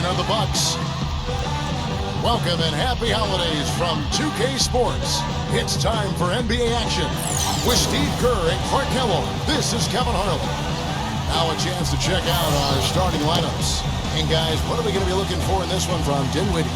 Of the Bucks. Welcome and happy holidays from 2K Sports. It's time for NBA action with Steve Kerr and Clark Kellogg. This is Kevin Harlan. Now a chance to check out our starting lineups. And guys, what are we going to be looking for in this one from Dinwiddie?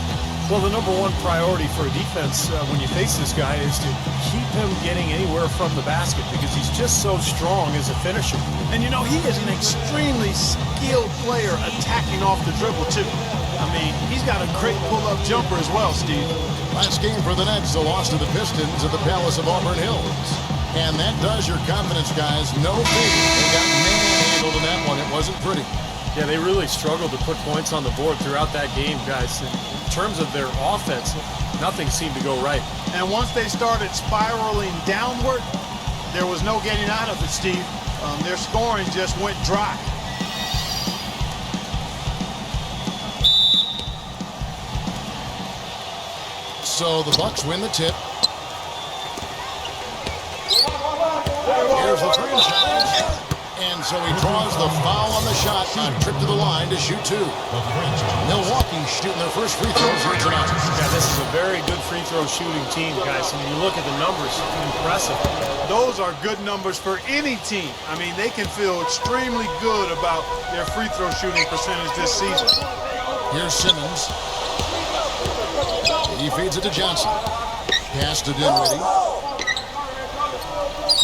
Well, the number one priority for a defense when you face this guy is to keep him getting anywhere from the basket because he's just so strong as a finisher. And, you know, he is an extremely skilled player attacking off the dribble, too. I mean, he's got a great pull-up jumper as well, Steve. Last game for the Nets, the loss to the Pistons at the Palace of Auburn Hills. And that does your confidence, guys. No favor. They got manhandled in that one. It wasn't pretty. Yeah, they really struggled to put points on the board throughout that game, guys. In terms of their offense, nothing seemed to go right. And once they started spiraling downward, there was no getting out of it, Steve. Their scoring just went dry. So the Bucks win the tip. Here's the franchise. And so he draws the foul on the shot on a trip to the line to shoot two. Milwaukee shooting their first free throws here tonight. Yeah, this is a very good free throw shooting team, guys. And when you look at the numbers, impressive. Those are good numbers for any team. I mean, they can feel extremely good about their free throw shooting percentage this season. Here's Simmons. He feeds it to Johnson. Pass to Dinwiddie.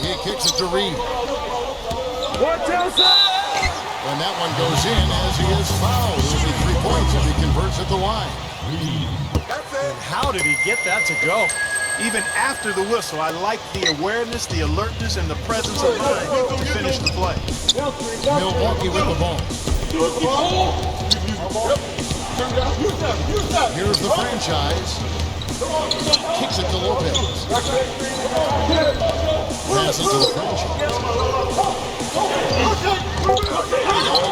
He kicks it to Reed. And that one goes in as he is fouled. It'll be 3 points if he converts at the line. And how did he get that to go? Even after the whistle, I like the awareness, the alertness, and the presence of mind to finish the play. Milwaukee with the ball. Here's the franchise. Kicks it to Lopez. Passes to the franchise.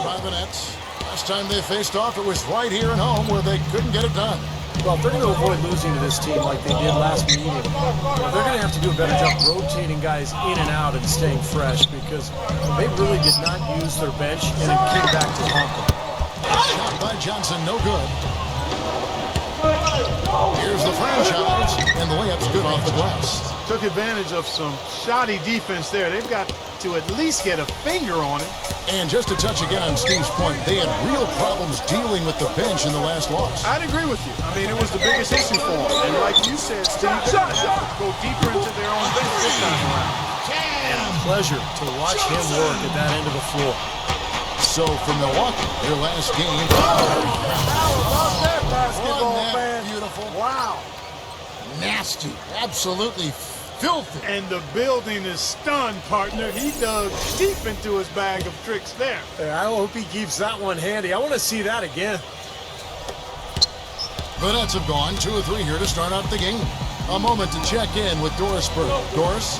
By the Nets. Last time they faced off, it was right here at home where they couldn't get it done. Well, if they're going to avoid losing to this team like they did last meeting, they're going to have to do a better job rotating guys in and out and staying fresh because they really did not use their bench and it came back to haunt them. Shot by Johnson, no good. Here's the franchise, and the layup's good off the glass. Took advantage of some shoddy defense there. They've got to at least get a finger on it. And just to touch again on Steve's point, they had real problems dealing with the bench in the last loss. I'd agree with you. I mean, it was the biggest issue for them. And like you said, Steve, they're going to have to go deeper into their own bench this time around. And a pleasure to watch him work at that end of the floor. So for Milwaukee, their last game. Basketball, man. Beautiful. Wow. Nasty. Absolutely filthy. And the building is stunned, partner. He dug deep into his bag of tricks there. I hope he keeps that one handy. I want to see that again. The Nets have gone 2 or 3 here to start out the game. A moment to check in with Doris Burke. Doris?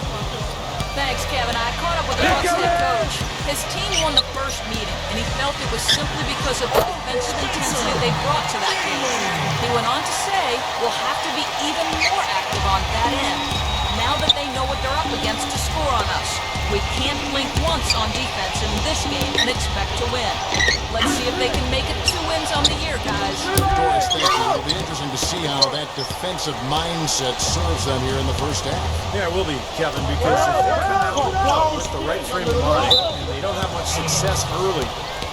Thanks, Kevin. I caught up with the Bucks head coach. His team won the first meeting, and he felt it was simply because of the defensive intensity they brought to that game. He went on to say, we'll have to be even more active on that end, now that they know what they're up against to score on us. We can't blink once on defense in this game and expect to win. Let's see if they can make it 2 wins on the year, guys. Doris, thank you. It'll be interesting to see how that defensive mindset serves them here in the first half. Yeah, it will be, Kevin, because if they come out with the right frame of mind and they don't have much success early,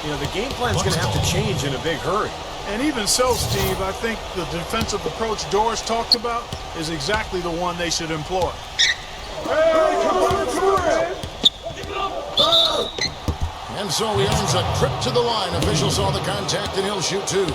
you know, the game plan's going to have to change in a big hurry. And even so, Steve, I think the defensive approach Doris talked about is exactly the one they should employ. And so he earns a trip to the line. Official saw the contact, and he'll shoot 2.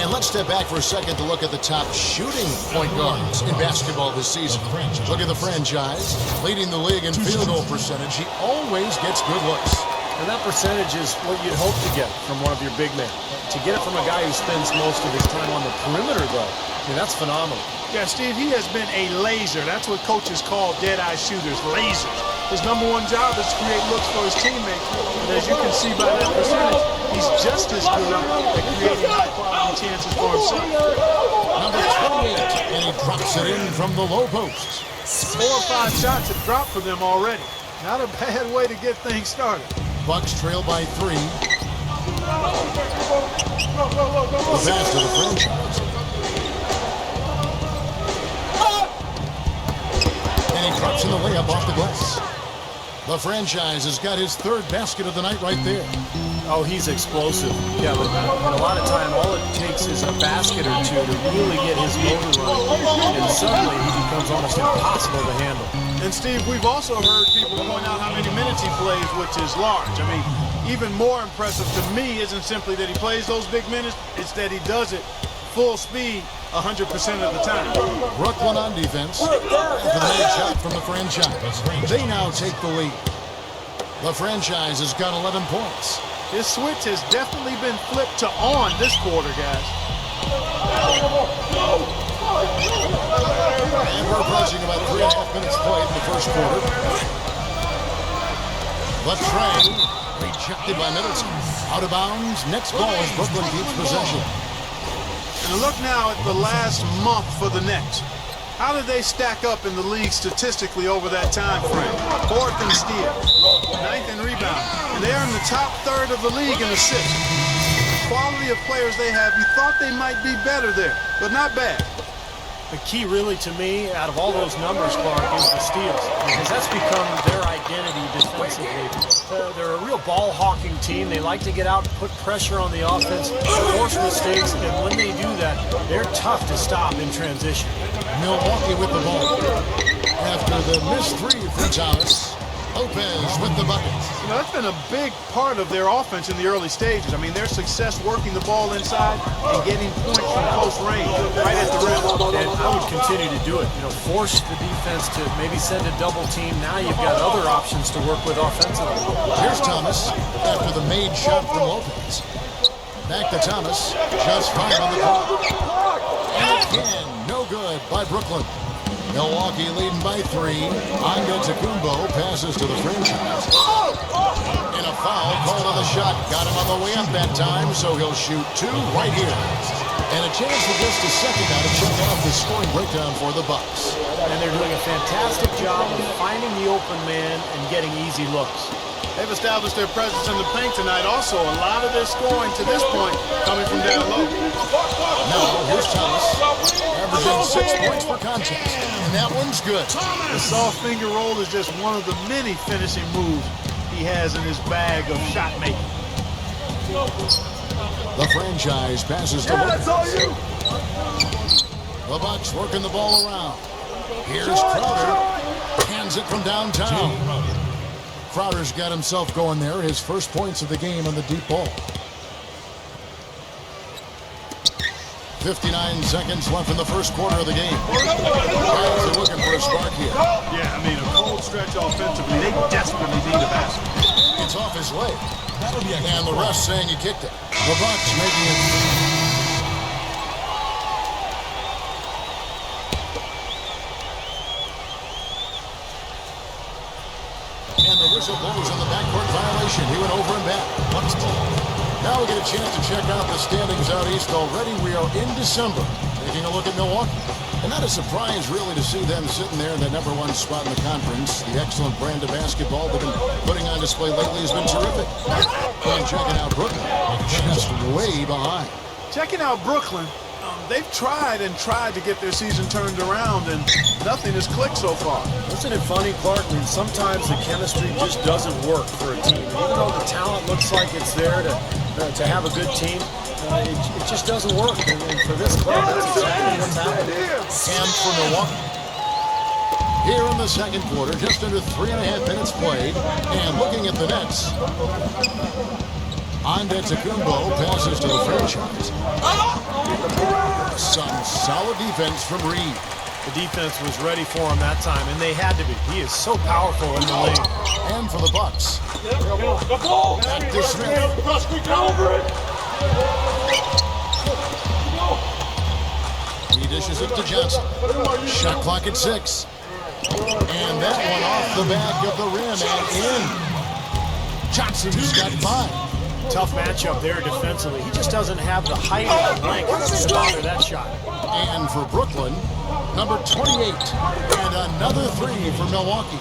And let's step back for a second to look at the top shooting point guards in basketball this season. Look at the franchise, leading the league in field goal percentage. He always gets good looks. And that percentage is what you'd hope to get from one of your big men. To get it from a guy who spends most of his time on the perimeter, though, I mean, that's phenomenal. Yeah, Steve, he has been a laser. That's what coaches call dead-eye shooters, lasers. His number one job is to create looks for his teammates. And as you can see by that percentage, he's just as good at creating high-quality chances for himself. Number 28, and he drops it in from the low post. 4 or 5 shots have dropped for them already. Not a bad way to get things started. Bucks trail by 3. The pass to the franchise. And he drops in the layup off the glass. The franchise has got his 3rd basket of the night right there. Oh, he's explosive. Yeah, but a lot of time, all it takes is a basket or two to really get his motor running. And suddenly, he becomes almost impossible to handle. And Steve, we've also heard people point out how many minutes he plays, which is large. I mean, even more impressive to me isn't simply that he plays those big minutes, it's that he does it full speed 100% of the time. Brooklyn on defense. After the made shot from the franchise, they now take the lead. The franchise has got 11 points. His switch has definitely been flipped to on this quarter, guys. And we're approaching about 3.5 minutes played in the first quarter. The tray, rejected by Middleton. Out of bounds. Next ball as Brooklyn keeps possession. And look now at the last month for the Nets. How did they stack up in the league statistically over that time frame? 4th in steals, 9th in rebound, and they're in the top 3rd of the league in assists. The quality of players they have, you thought they might be better there, but not bad. The key really to me, out of all those numbers, Clark, is the steals. Because that's become their identity defensively. They're a real ball-hawking team. They like to get out and put pressure on the offense, force mistakes, and when they do that, they're tough to stop in transition. Milwaukee with the ball. After the missed 3 from Thomas, Lopez with the bucket. You know, that's been a big part of their offense in the early stages. I mean, their success working the ball inside and getting points from close range, right at the rim. And I would continue to do it. You know, force the defense to maybe send a double team. Now you've got other options to work with offensively. Here's Thomas after the made shot from Lopez. Back to Thomas, just 5 on the clock. And again, no good by Brooklyn. Milwaukee leading by 3. Antetokounmpo passes to the franchise. And a foul called on the shot. Got him on the way up that time, so he'll shoot 2 right here. And a chance for just a second now to check out the scoring breakdown for the Bucks. And they're doing a fantastic job of finding the open man and getting easy looks. They've established their presence in the paint tonight. Also, a lot of their scoring to this point coming from down low. Now, here's Thomas, averaging 6 points per contest. And that one's good. The soft finger roll is just one of the many finishing moves he has in his bag of shot making. The franchise passes to Lopez. The Bucks working the ball around. Here's Crowder. Hands it from downtown. Crowder's got himself going there. His first points of the game on the deep ball. 59 seconds left in the first quarter of the game. Guys are looking for a spark here. Yeah, I mean, a cold stretch offensively. They desperately need a basket. It's off his leg. And the ref saying he kicked it. The Bucks making it. And the whistle blows on the backcourt violation. He went over and back. Bucks ball. Now we get a chance to check out the standings out east already. We are in December. Taking a look at Milwaukee. And not a surprise, really, to see them sitting there in that #1 spot in the conference. The excellent brand of basketball they've been putting on display lately has been terrific. And checking out Brooklyn, just way behind. Checking out Brooklyn, they've tried and tried to get their season turned around, and nothing has clicked so far. Isn't it funny, Clark? I mean, sometimes the chemistry just doesn't work for a team. Even though the talent looks like it's there to have a good team, it just doesn't work. And for this club, that's exactly what's happening. And for Milwaukee. Here in the second quarter, just under 3.5 minutes played. And looking at the Nets, Antetokounmpo passes to the franchise. Some solid defense from Reed. The defense was ready for him that time, and they had to be. He is so powerful in the lane. And for the Bucks, back to Smith. He dishes it to Johnson. Shot clock at 6. And that one off the back of the rim and in. Johnson's got 5. Tough matchup there defensively. He just doesn't have the height or the length to bother that shot. And for Brooklyn, number 28. And another 3 for Milwaukee.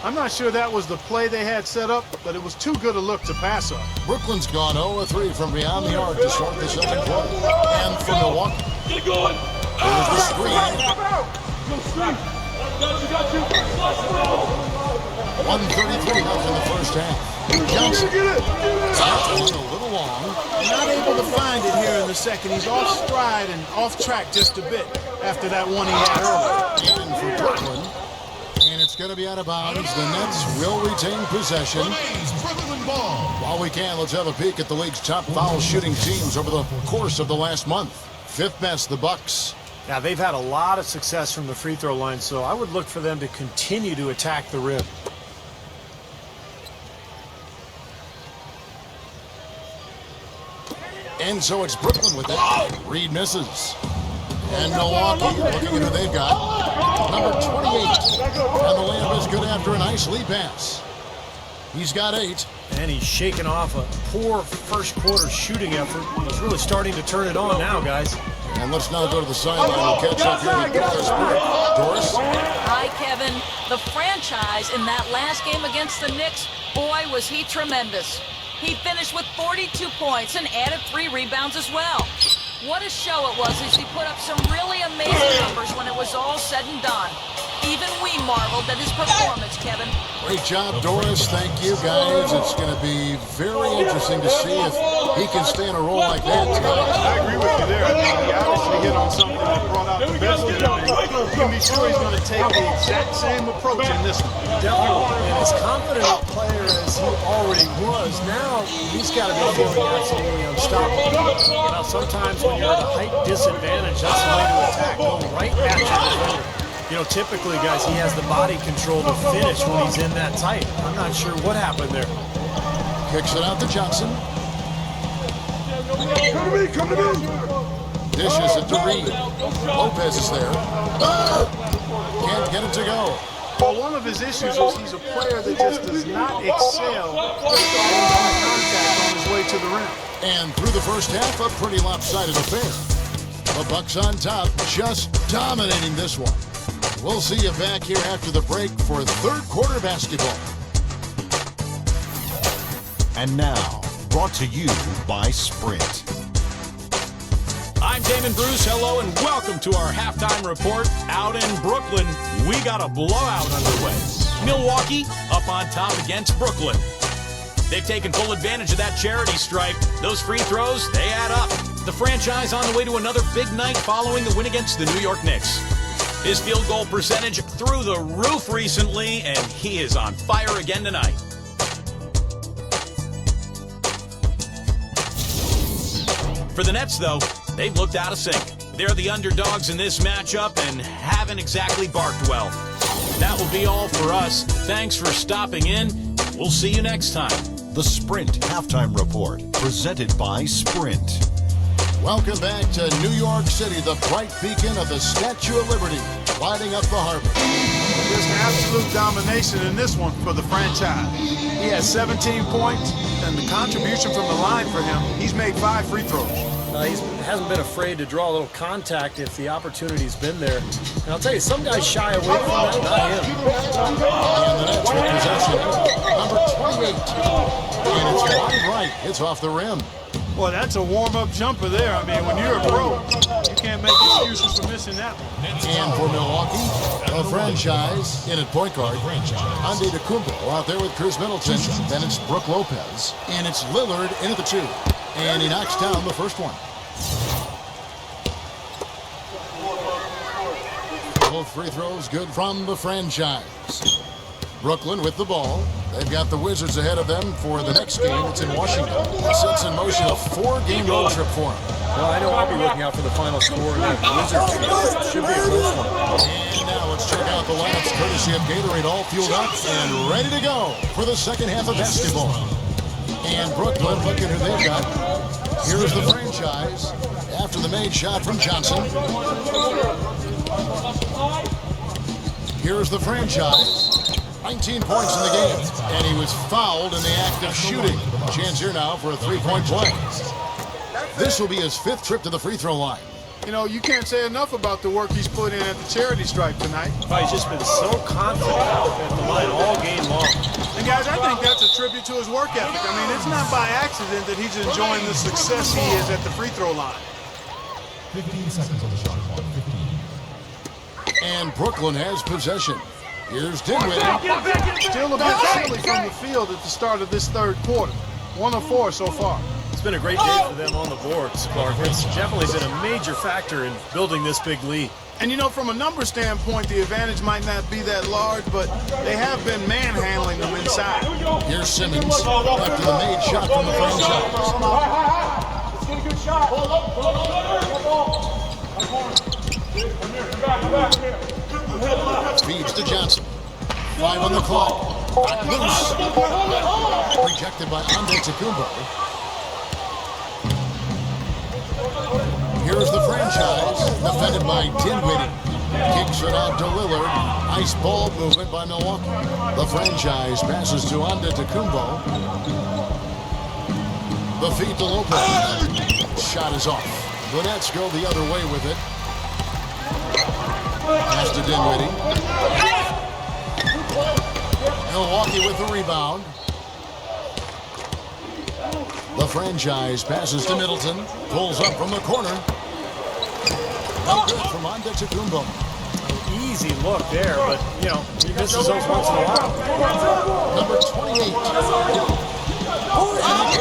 I'm not sure that was the play they had set up, but it was too good a look to pass up. Brooklyn's gone 0-3 from beyond the arc to start the second quarter. And for Milwaukee, there's the screen. 1:33 left in the first half. Johnson. That's a little long. Not able to find it here in the second. He's off stride and off track just a bit after that one he had earlier. And for Brooklyn, and it's going to be out of bounds. The Nets will retain possession. While we can, let's have a peek at the league's top foul shooting teams over the course of the last month. 5th best, the Bucks. Now, they've had a lot of success from the free throw line, so I would look for them to continue to attack the rim. And so it's Brooklyn with it. Reed misses. And Milwaukee, looking at who they've got. Number 28. And the layup is good after a nice lead pass. He's got 8. And he's shaking off a poor first quarter shooting effort. He's really starting to turn it on now, guys. And let's now go to the sideline. We'll catch up here with Doris. Doris? Hi, Kevin. The franchise in that last game against the Knicks, boy, was he tremendous. He finished with 42 points and added 3 rebounds as well. What a show it was as he put up some really amazing numbers when it was all said and done. Even we marveled at his performance, Kevin. Great job, Doris. Thank you, guys. It's going to be very interesting to see if he can stay in a role like that tonight. I agree with you there. I think he obviously hit on something that brought out the best in him. You can be sure he's going to take the exact same approach in this one. Definitely. And as confident a player as he already was, now he's got to be feeling absolutely unstoppable. Now, sometimes when you're at a height disadvantage, that's the way to attack. Go right at your defender. You know, typically, guys, he has the body control to finish when he's in that tight. I'm not sure what happened there. Kicks it out to Johnson. Come to me. Dishes it to Reed. Lopez is there. Can't get it to go. Well, one of his issues is he's a player that just does not excel with contact on his way to the rim. And through the first half, a pretty lopsided affair. The Bucks on top, just dominating this one. We'll see you back here after the break for third quarter basketball. And now, brought to you by Sprint. I'm Damon Bruce. Hello and welcome to our halftime report out in Brooklyn. We got a blowout underway. Milwaukee up on top against Brooklyn. They've taken full advantage of that charity stripe. Those free throws, they add up. The franchise on the way to another big night following the win against the New York Knicks. His field goal percentage through the roof recently, and he is on fire again tonight. For the Nets, though, they've looked out of sync. They're the underdogs in this matchup and haven't exactly barked well. That will be all for us. Thanks for stopping in. We'll see you next time. The Sprint Halftime Report, presented by Sprint. Welcome back to New York City, the bright beacon of the Statue of Liberty, lighting up the harbor. Just absolute domination in this one for the franchise. He has 17 points, and the contribution from the line for him, he's made 5 free throws. He hasn't been afraid to draw a little contact if the opportunity's been there. And I'll tell you, some guys shy away from that, not him. And the Nets with possession, number 28. And it's wide right, it's off the rim. Well, that's a warm-up jumper there. I mean, when you're a pro, you can't make excuses for missing that one. And for Milwaukee, a franchise in at point guard, Ande DeCumbo out there with Chris Middleton. Then it's Brook Lopez, and it's Lillard in at the 2. And he knocks down the first one. Both free throws good from the franchise. Brooklyn with the ball. They've got the Wizards ahead of them for the next game. It's in Washington. That sets in motion a 4-game road trip for them. Well, I know I'll be looking out for the final score in that Wizards game. Should be a close one. And now let's check out the lineups courtesy of Gatorade, all fueled up and ready to go for the second half of basketball. And Brooklyn, look at who they've got. Here's the franchise. after the made shot from Johnson. Here's the franchise. 19 points in the game, and he was fouled in the act of shooting. Chance here now for a three-point play. This will be his 5th trip to the free throw line. You know, you can't say enough about the work he's put in at the charity stripe tonight. He's just been so confident at the line all game long. And guys, I think that's a tribute to his work ethic. I mean, it's not by accident that he's enjoying the success he is at the free throw line. 15 seconds on the shot clock. 15. And Brooklyn has possession. Here's Dinwiddie. Still a bit silly from the field at the start of this third quarter. 1 of 4 so far. It's been a great day for them on the boards, Clark. It's definitely been a major factor in building this big lead. And you know, from a number standpoint, the advantage might not be that large, but they have been manhandling them inside. Here's Simmons after the made shot from the franchise. Feeds to Johnson. 5 on the clock. Back loose. Rejected by Antetokounmpo. Here's the franchise, defended by Dinwiddie. Kicks it out to Lillard. Nice ball movement by Milwaukee. The franchise passes to Antetokounmpo. The feed to Lopez. Shot is off. The Nets go the other way with it. Pass to Dinwiddie. Milwaukee with the rebound. The franchise passes to Middleton. Pulls up from the corner. No good from Antetokounmpo. Easy look there, but, you know, he misses those once in a while. Number 28.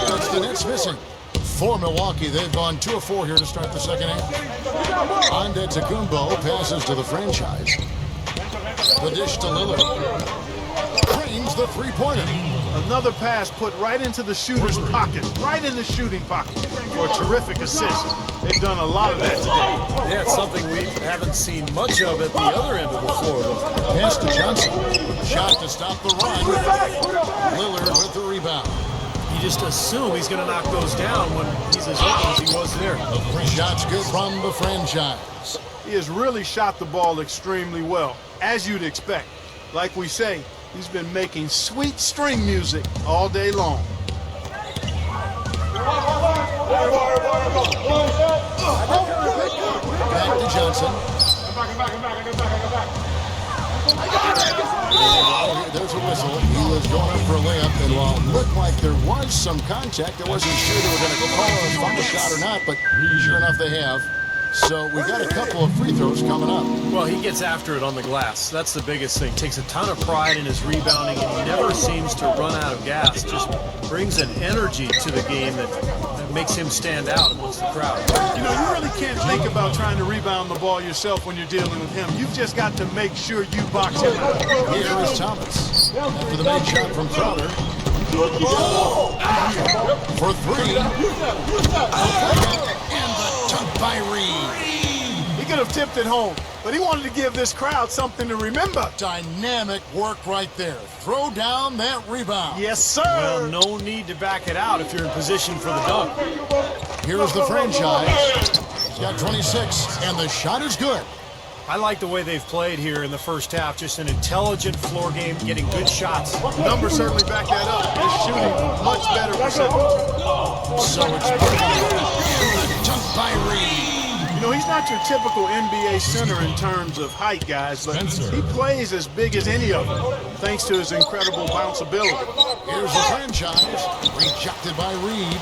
That's the Nets missing. For Milwaukee, they've gone 2 of 4 here to start the second half. Antetokounmpo passes to the franchise. The dish to Lillard. Cranes the three-pointer. Another pass put right into the shooter's pocket, right in the shooting pocket for a terrific assist. They've done a lot of that today. Yeah, it's something we haven't seen much of at the other end of the floor. Pass to Johnson. Shot to stop the run. Lillard with the rebound. You just assume he's going to knock those down when he's as open as he was there. Shots good from the franchise. He has really shot the ball extremely well, as you'd expect. Like we say, he's been making sweet string music all day long. Back to Johnson. There's a whistle. He was going up for a layup, and while it looked like there was some contact, I wasn't sure they were going to call a foul shot or not, but sure enough they have. So we've got a couple of free throws coming up. Well, he gets after it on the glass. That's the biggest thing. Takes a ton of pride in his rebounding, and he never seems to run out of gas. Just brings an energy to the game that makes him stand out amongst the crowd. You know, you really can't think about trying to rebound the ball yourself when you're dealing with him. You've just got to make sure you box him out. Here is Thomas. After the made shot from Crowder. For 3. And the dunk by Reed. He could have tipped it home, but he wanted to give this crowd something to remember. Dynamic work right there. Throw down that rebound. Yes, sir. Well, no need to back it out if you're in position for the dunk. Here's the franchise. He's got 26, and the shot is good. I like the way they've played here in the first half. Just an intelligent floor game, getting good shots. Numbers certainly back that up. They're shooting much better percentage. So it's dunk by Reed. You know, he's not your typical NBA center in terms of height, guys, but he plays as big as any of them, thanks to his incredible bounceability. Here's the franchise. Rejected by Reed.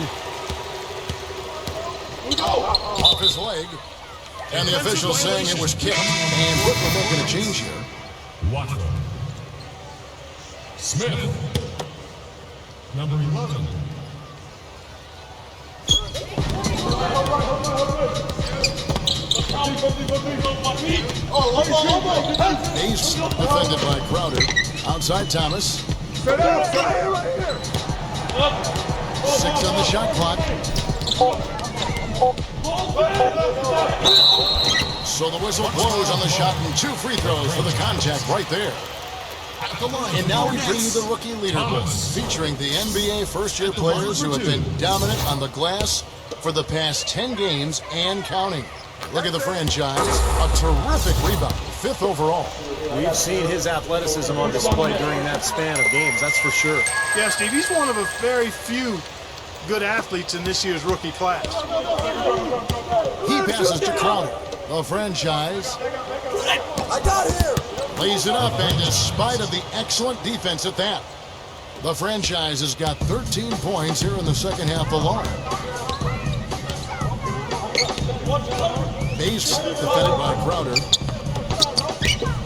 Off his leg. And the official saying it was kicked. And Brooklyn making a change here. Watford. Smith. Number 11. Ace defended by Crowder. Outside Thomas. 6 on the shot clock. So the whistle blows on the shot and 2 free throws for the contact right there. And now we bring you the rookie leaderboard, featuring the NBA first-year players who have been dominant on the glass for the past 10 games and counting. Look at the franchise, a terrific rebound, 5th overall. We've seen his athleticism on display during that span of games, that's for sure. Yeah, Steve, he's one of a very few good athletes in this year's rookie class. He passes to Crowder. The franchise lays it up, and despite of the excellent defense at that, the franchise has got 13 points here in the second half alone. Base defended by Crowder.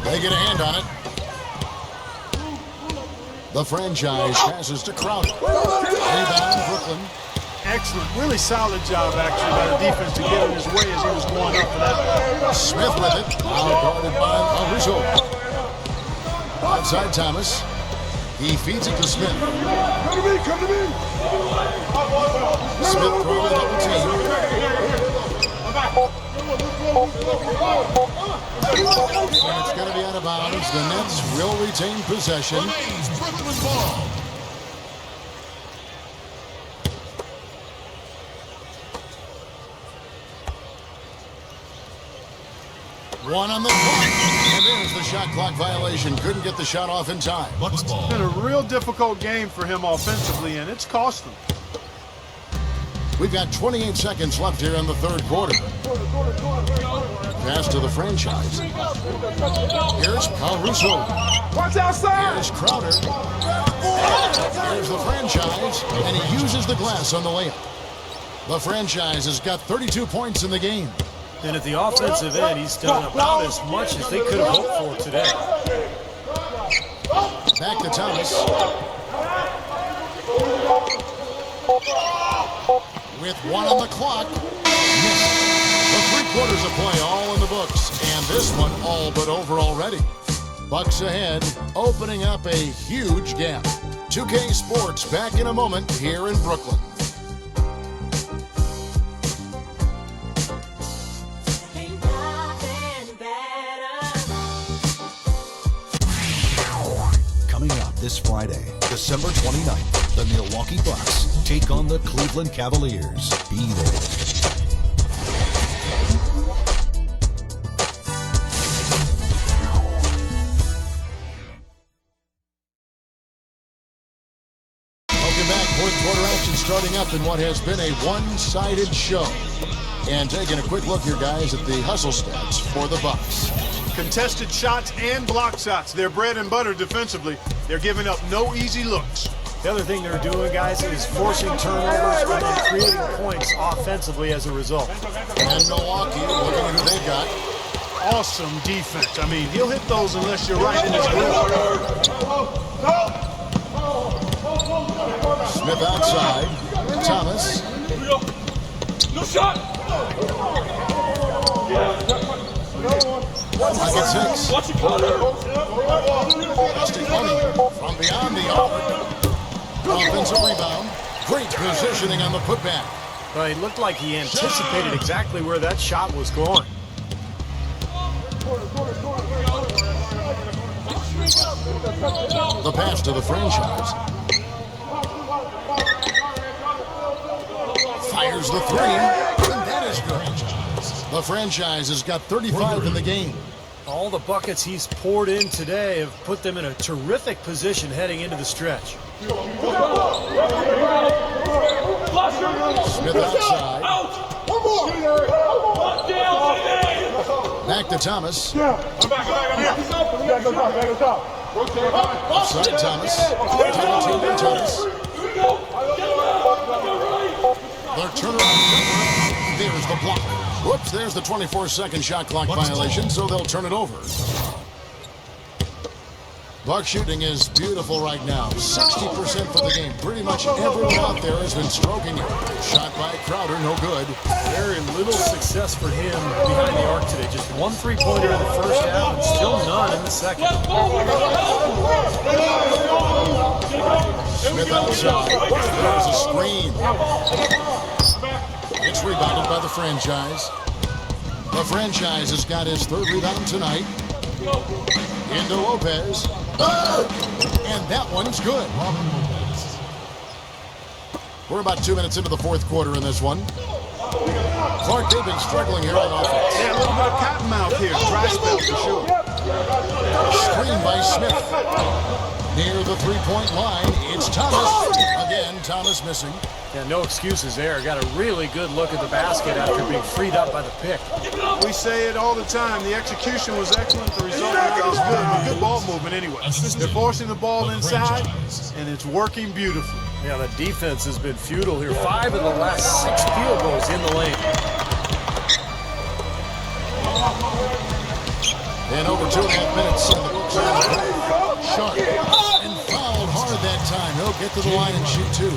They get a hand on it. The franchise passes to Crowder. Rebound, Brooklyn. Excellent, really solid job, actually, by the defense to get in his way as he was going up for that. Smith with it. Now guarded by Russo. Outside Thomas. He feeds it to Smith. Come to me! Smith throwing double team. And it's going to be out of bounds. The Nets will retain possession. Brooklyn ball. One on the clock. And there's the shot clock violation. Couldn't get the shot off in time. Bucks ball. It's been a real difficult game for him offensively, and it's cost him. We've got 28 seconds left here in the third quarter. Pass to the franchise. Here's Caruso. Watch outside! Here's Crowder. Here's the franchise, and he uses the glass on the layup. The franchise has got 32 points in the game. And at the offensive end, he's done about as much as they could have hoped for today. Back to Thomas. With 1 on the clock. Missed. The 3 quarters of play all in the books, and this one all but over already. Bucks ahead, opening up a huge gap. 2K Sports back in a moment here in Brooklyn. Coming up this Friday, December 29th, the Milwaukee Bucks take on the Cleveland Cavaliers. Be there. Welcome back. Fourth quarter action starting up in what has been a one-sided show. And taking a quick look here, guys, at the hustle stats for the Bucks. Contested shots and block shots. They're bread and butter defensively. They're giving up no easy looks. The other thing they're doing, guys, is forcing turnovers and then creating points offensively as a result. And Milwaukee, looking at who they've got. Awesome defense. I mean, he'll hit those unless you're right in his grip. Smith outside. Thomas. No shot! Pocket 6. Watch it, Connor! Justin Money from beyond the arc. Offensive rebound. Great positioning on the putback. Well, he looked like he anticipated exactly where that shot was going. The pass to the franchise. Fires the 3. And that is good. The franchise has got 35 in the game. All the buckets he's poured in today have put them in a terrific position heading into the stretch. Smith outside. Back to Thomas. Outside Thomas. Thomas. Their turnaround. There's the block. Whoops, there's the 24-second shot clock violation, so they'll turn it over. Buck shooting is beautiful right now. 60% for the game. Pretty much everyone out there has been stroking it. Shot by Crowder, no good. Very little success for him behind the arc today. Just 1 3-pointer in the first half and still none in the second. Smith outside. There's a screen. It's rebounded by the franchise. The franchise has got his 3rd rebound tonight. Into Lopez. And that one's good. We're about 2 minutes into the fourth quarter in this one. Clark, they've been struggling here on offense. Yeah, a little bit of cottonmouth here. Dry spell for sure. Screen by Smith. Near the three-point line, it's Thomas. Again, Thomas missing. Yeah, no excuses there. Got a really good look at the basket after being freed up by the pick. We say it all the time. The execution was excellent. The result was good. But good ball movement anyway. They're forcing the ball inside, and it's working beautifully. Yeah, the defense has been futile here. 5 of the last 6 field goals in the lane. And over 2.5 minutes in the books. Sharp. And fouled hard that time. He'll get to the line and shoot two.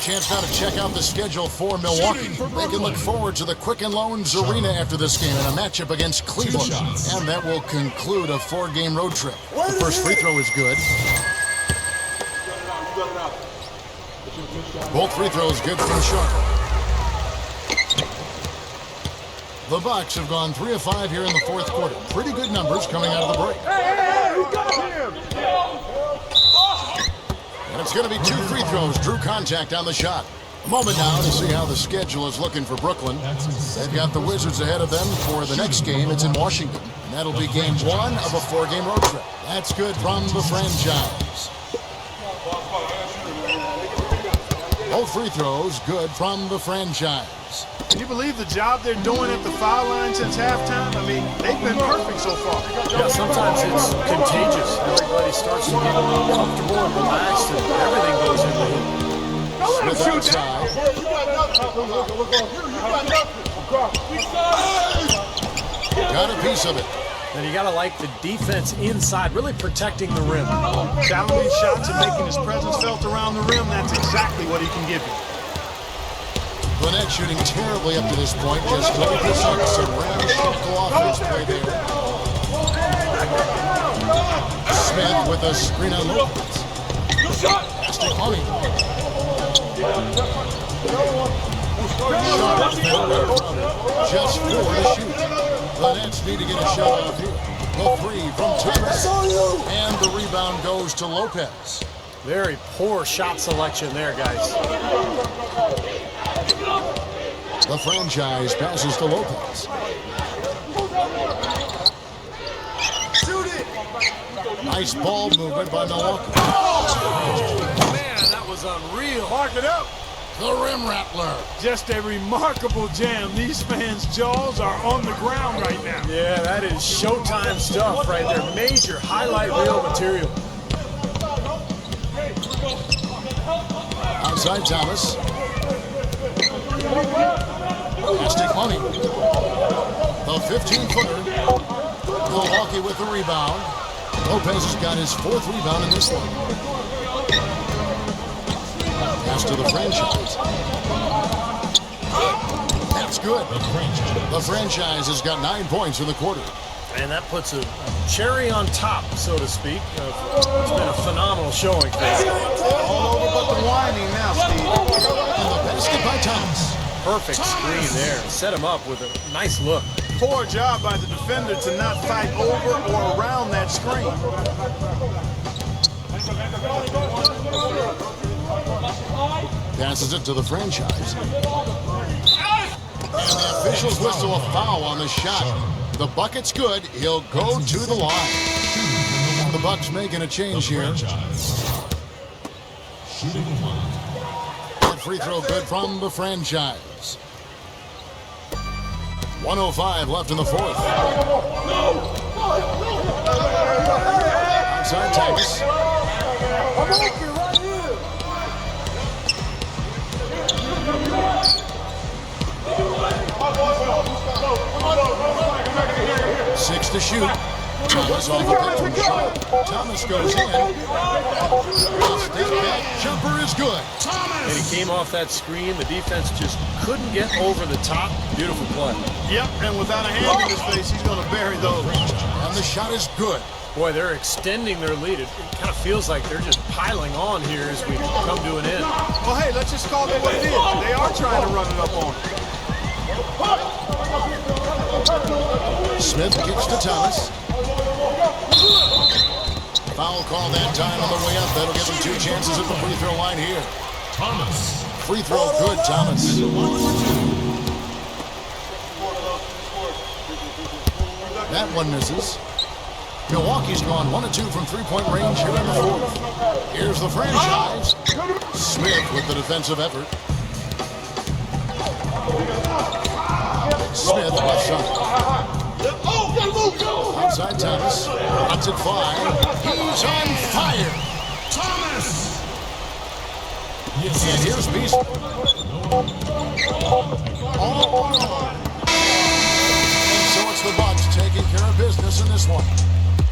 Chance now to check out the schedule for Milwaukee. They can look forward to the Quicken Loans Arena after this game in a matchup against Cleveland. And that will conclude a 4-game road trip. The first free throw is good. Both free throws good from Sharp. The Bucks have gone 3 of 5 here in the fourth quarter. Pretty good numbers coming out of the break. And it's going to be 2 free throws. Drew contact on the shot. A moment now to see how the schedule is looking for Brooklyn. They've got the Wizards ahead of them for the next game. It's in Washington. And that'll be game 1 of a 4-game road trip. That's good from the franchise. Both free throws good from the franchise. Can you believe the job they're doing at the foul line since halftime? I mean, they've been perfect so far. Yeah, sometimes it's contagious. Everybody starts to get a little comfortable and relaxed, and everything goes in the hoop. Smith outside. Got a piece of it. And you got to like the defense inside, really protecting the rim. Challenging shots and making his presence felt around the rim, that's exactly what he can give you. Lynette shooting terribly up to this point. Just played this up some ramshackle offense play there. Smith with a screen on Lopez. Pass to Honey. Just 4 to shoot. The Nets need to get a shot off here. The 3 from Thomas. And the rebound goes to Lopez. Very poor shot selection there, guys. The franchise passes to Lopez. Nice ball movement by Milwaukee. Man, that was unreal. Mark it up. The rim rattler. Just a remarkable jam. These fans' jaws are on the ground right now. Yeah, that is Showtime stuff right there. Major highlight reel material. Outside Thomas. Plastic money. The 15-footer. Milwaukee with the rebound. Lopez has got his 4th rebound in this one. Pass to the franchise. That's good. The franchise has got 9 points in the quarter. And that puts a cherry on top, so to speak. It's been a phenomenal showing for them. All over but the winding now, Steve. And the basket by Thomas. Perfect screen there. Set him up with a nice look. Poor job by the defender to not fight over or around that screen. Passes it to the franchise. And the officials whistle a foul on the shot. The bucket's good. He'll go to the line. And the Bucks making a change here. That free throw good from the franchise. 1:05 left in the 4th. Outside Thomas. Six to shoot. Thomas off the pick from Sharp. Thomas goes in. Step back jumper is good. And he came off that screen. The defense just couldn't get over the top. Beautiful play. Yep, and without a hand in his face, he's going to bury those. And the shot is good. Boy, they're extending their lead. It kind of feels like they're just piling on here as we come to an end. Well, hey, let's just call it what it is. They are trying to run it up on him. Smith kicks to Thomas. Foul call that time on the way up. That'll give him 2 chances at the free throw line here. Thomas. Free throw good, Thomas. That one misses. Milwaukee's gone 1 of 2 from three-point range here in the fourth. Here's the franchise. Smith with the defensive effort. Smith left side. Outside Thomas. Runs it 5. He's on fire. Thomas. And here's Beast. All on. And so it's the Bucks taking care of business in this one.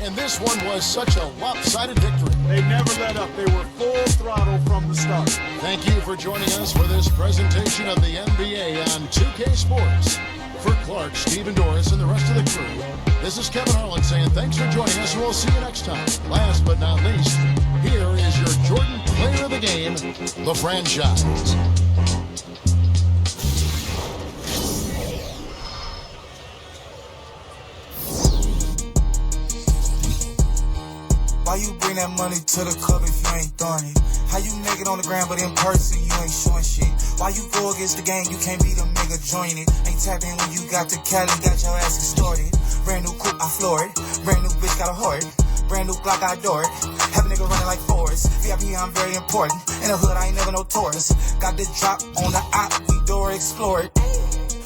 And this one was such a lopsided victory. They never let up. They were full throttle from the start. Thank you for joining us for this presentation of the NBA on 2K Sports. For Clark, Stephen Doris, and the rest of the crew, this is Kevin Harlan saying thanks for joining us, and we'll see you next time. Last but not least, here is your Jordan Player of the Game, the franchise. Why you bring that money to the club if you ain't done it? How you naked on the ground but in person you ain't showing shit? Why you go against the game, you can't be the nigga join it? Ain't tapping when you got the Cali, got your ass extorted. Brand new coupe, I floor it. Brand new bitch, got a heart. Brand new Glock, I adore it. Have a nigga running like Forrest. VIP, I'm very important. In the hood, I ain't never no tourist. Got the drop on the op, we door explore it.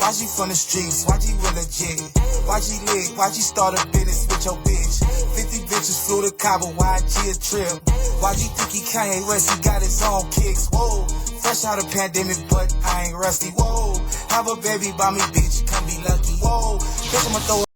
YG from the streets, YG real legit. YG lit, YG start a business with your bitch. 50 bitches flew to Cabo, YG a trip. YG think he Kanye West, he got his own kicks. Whoa, fresh out of pandemic, but I ain't rusty. Whoa, have a baby by me, bitch, come be lucky. Whoa, bitch, I'ma throw